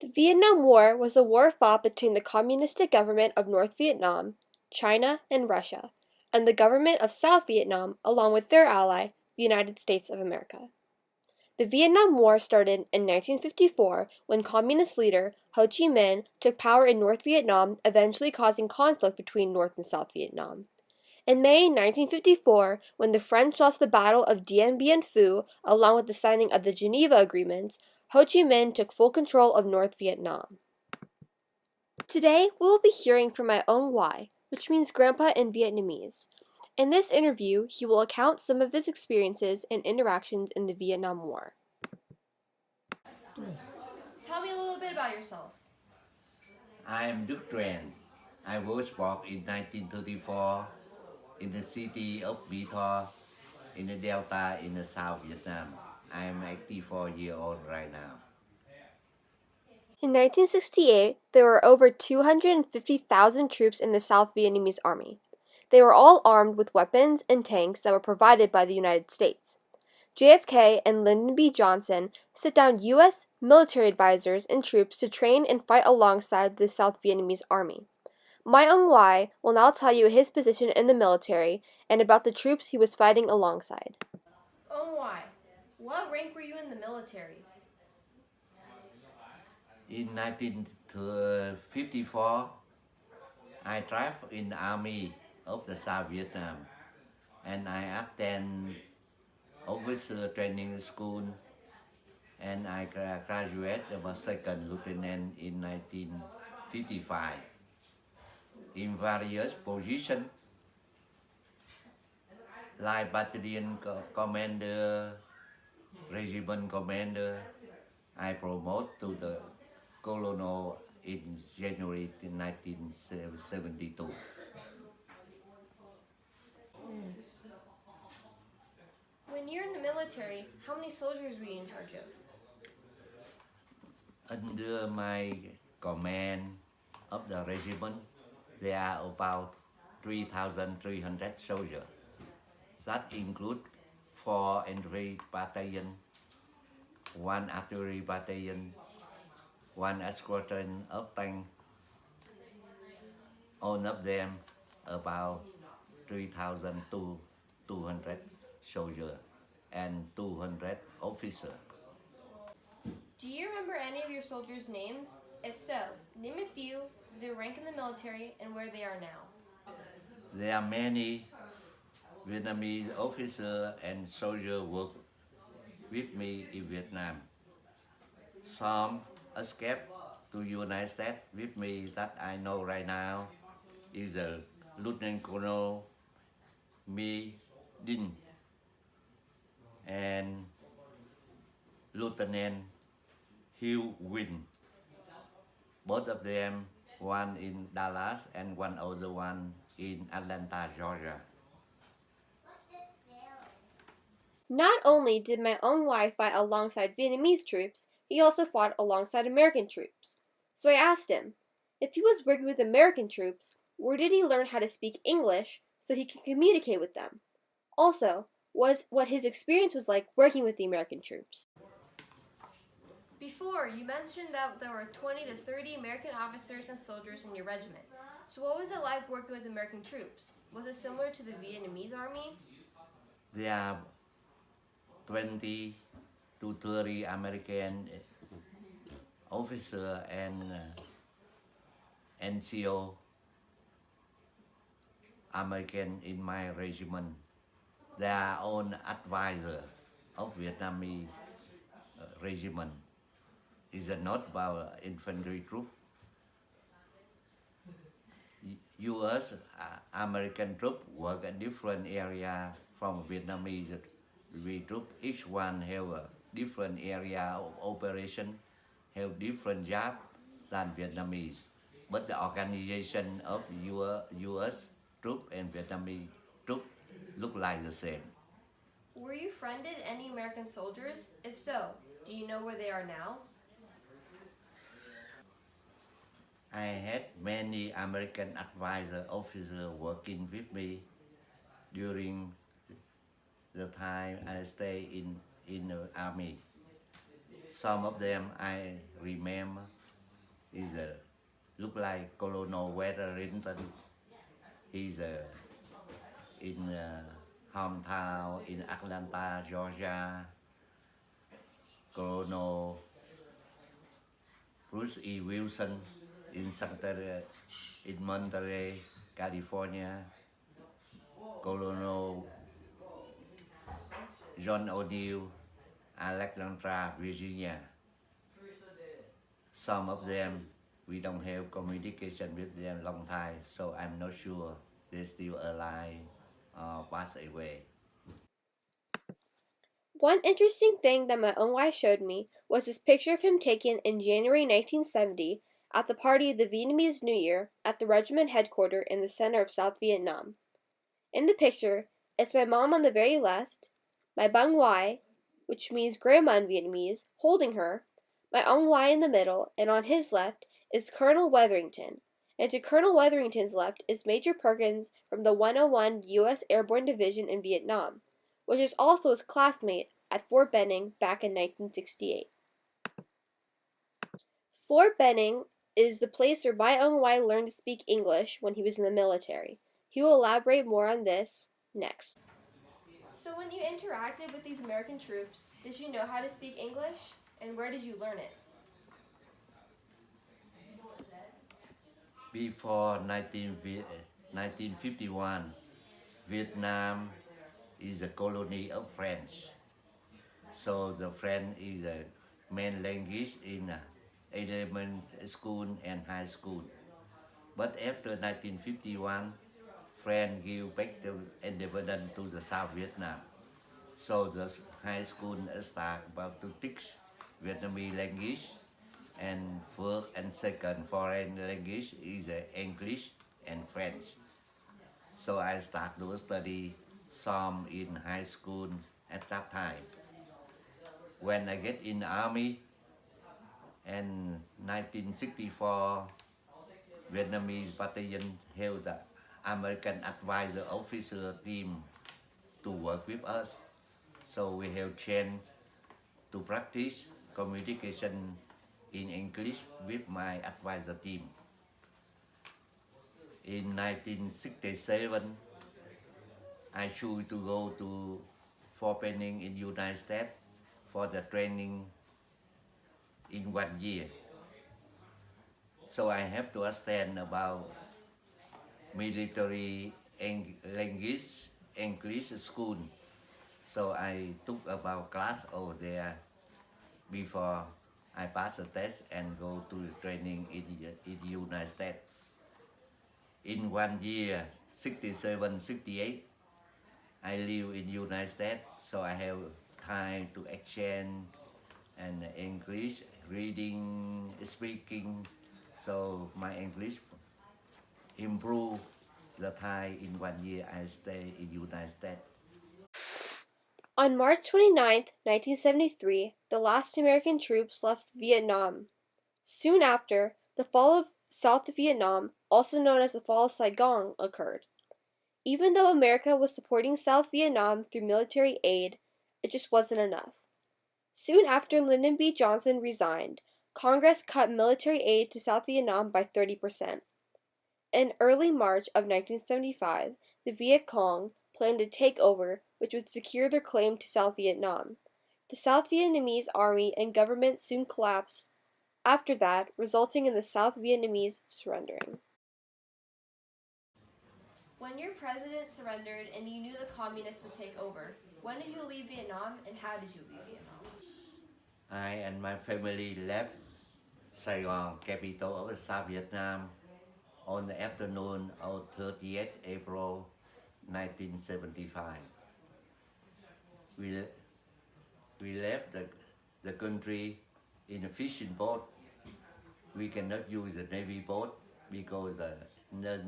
The Vietnam War was a war fought between the Communistic government of North Vietnam, China, and Russia, and the government of South Vietnam along with their ally, the United States of America. The Vietnam War started in 1954 when Communist leader Ho Chi Minh took power in North Vietnam, eventually causing conflict between North and South Vietnam. In May 1954, when the French lost the Battle of Dien Bien Phu along with the signing of the Geneva Agreements, Ho Chi Minh took full control of North Vietnam. Today, we will be hearing from my own Wai, which means grandpa in Vietnamese. In this interview, he will account some of his experiences and interactions in the Vietnam War. Tell me a little bit about yourself. I am Duc Tran. I was born in 1934 in the city of Mỹ Tho in the Delta in the South Vietnam. I am 84 years old right now. In 1968, there were over 250,000 troops in the South Vietnamese Army. They were all armed with weapons and tanks that were provided by the United States. JFK and Lyndon B. Johnson set down U.S. military advisors and troops to train and fight alongside the South Vietnamese Army. My Ong Wai will now tell you his position in the military and about the troops he was fighting alongside. Ong Wai, what rank were you in the military? In 1954, I traveled in the army of the South Vietnam and I attend officer training school and I graduated as a second lieutenant in 1955 in various positions like battalion commander, regiment commander. I promoted to the colonel in January 1972. When you're in the military, how many soldiers were you in charge of? Under my command of the regiment, there are about 3,300 soldiers. That include 4 infantry battalion, 1 artillery battalion, 1 squadron of tank. All of them about 3,200 soldiers and 200 officers. Do you remember any of your soldiers' names? If so, name a few, their rank in the military, and where they are now. There are many Vietnamese officers and soldiers work with me in Vietnam. Some escaped to United States with me that I know right now is a Lieutenant Colonel Mi Dinh and Lieutenant Hugh Win. Both of them, one in Dallas and one other one in Atlanta, Georgia. Not only did my own wife fight alongside Vietnamese troops, he also fought alongside American troops. So I asked him, if he was working with American troops, where did he learn how to speak English so he could communicate with them? Also, was what his experience was like working with the American troops. Before, you mentioned that there were 20 to 30 American officers and soldiers in your regiment. So what was it like working with American troops? Was it similar to the Vietnamese army? There are 20 to 30 American officers and NCO American in my regiment. They are own advisor of Vietnamese regiment. Is not about infantry troop. U.S. American troop work at different area from Vietnamese troop. Each one have a different area of operation, have different job than Vietnamese. But the organization of U.S. troop and Vietnamese troop look like the same. Were you friended any American soldiers? If so, do you know where they are now? I had many American advisor officers working with me during the time I stay in the army. Some of them I remember He's a look like Colonel Wetherington. He's in hometown in Atlanta, Georgia. Colonel Bruce E. Wilson in Monterey, California. Colonel John O'Neill, Alexandra, Virginia. Some of them we don't have communication with them long time, so I'm not sure they still alive or passed away. One interesting thing that my own wife showed me was this picture of him taken in January 1970 at the party of the Vietnamese New Year at the regiment headquarters in the center of South Vietnam. In the picture, it's my mom on the very left, my Bang Wai, which means grandma in Vietnamese, holding her, my Ong Wai in the middle, and on his left is Colonel Wetherington, and to Colonel Wetherington's left is Major Perkins from the 101 U.S. Airborne Division in Vietnam, which is also his classmate at Fort Benning back in 1968. Fort Benning is the place where my Ong Wai learned to speak English when he was in the military. He will elaborate more on this next. So when you interacted with these American troops, did you know how to speak English? And where did you learn it? Before 1951, Vietnam is a colony of French. So the French is the main language in elementary school and high school. But after 1951, France gave back the independence to the South Vietnam. So the high school start about to teach Vietnamese language, and first and second foreign language is English and French. So I start to study some in high school at that time. When I get in the army in 1964, Vietnamese battalion held the American advisor officer team to work with us. So we have chance to practice communication in English with my advisor team. In 1967, I chose to go to Fort Benning in United States for the training in 1 year. So I have to understand about military language, English school. So I took about class over there before I pass the test and go to training in the United States. In 1 year, 67, 68, I live in United States, so I have time to exchange and English, reading, speaking, so my English improve the time in 1 year I stay in United States. On March 29, 1973, the last American troops left Vietnam. Soon after, the fall of South Vietnam, also known as the fall of Saigon, occurred. Even though America was supporting South Vietnam through military aid, it just wasn't enough. Soon after Lyndon B. Johnson resigned, Congress cut military aid to South Vietnam by 30%. In early March of 1975, the Viet Cong planned a takeover which would secure their claim to South Vietnam. The South Vietnamese army and government soon collapsed after that, resulting in the South Vietnamese surrendering. When your president surrendered and you knew the communists would take over, when did you leave Vietnam and how did you leave Vietnam? I and my family left Saigon, capital of South Vietnam, on the afternoon of 30th April 1975. We, we left the country in a fishing boat. We cannot use the Navy boat because the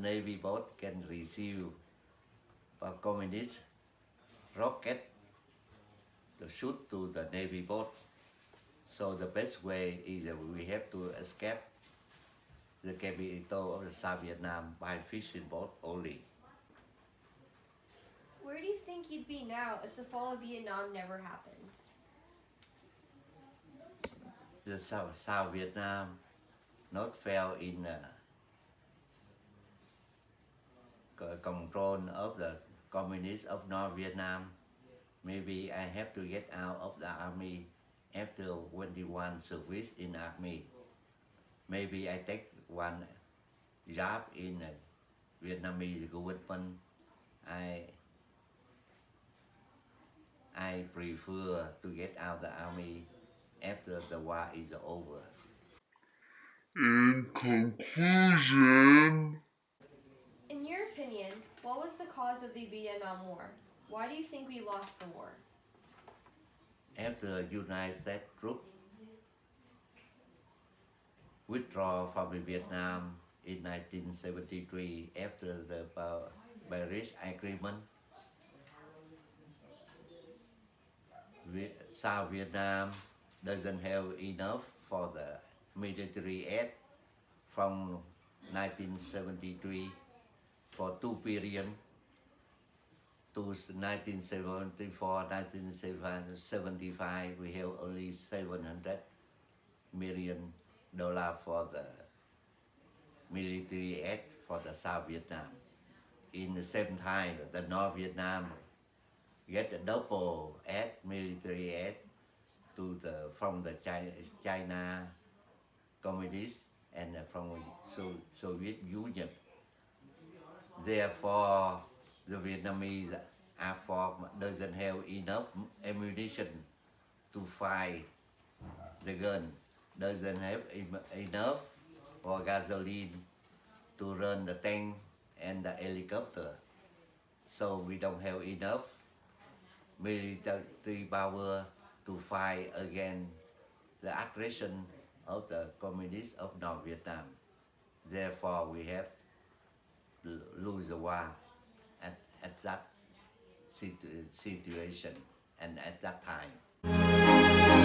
Navy boat can receive a communist rocket to shoot to the Navy boat. So the best way is that we have to escape the capital of the South Vietnam by fishing boat only. Where do you think you'd be now if the fall of Vietnam never happened? The South Vietnam not fell in control of the communists of North Vietnam. Maybe I have to get out of the army after 21 service in army. Maybe I take one job in Vietnamese government. I I prefer to get out the army after the war is over. In conclusion, In your opinion, what was the cause of the Vietnam War? Why do you think we lost the war? After United States troops withdraw from Vietnam in 1973 after the Paris Agreement, South Vietnam doesn't have enough for the military aid from 1973 for two periods to 1974, 1975, we have only $700 million for the military aid for the South Vietnam. In the same time, the North Vietnam get a double aid, military aid from the China Communist and from Soviet Union. Therefore, the Vietnamese Air Force doesn't have enough ammunition to fight the gun, doesn't have enough for gasoline to run the tank and the helicopter. So we don't have enough military power to fight against the aggression of the communists of North Vietnam. Therefore, we have lose the war at that situation and at that time.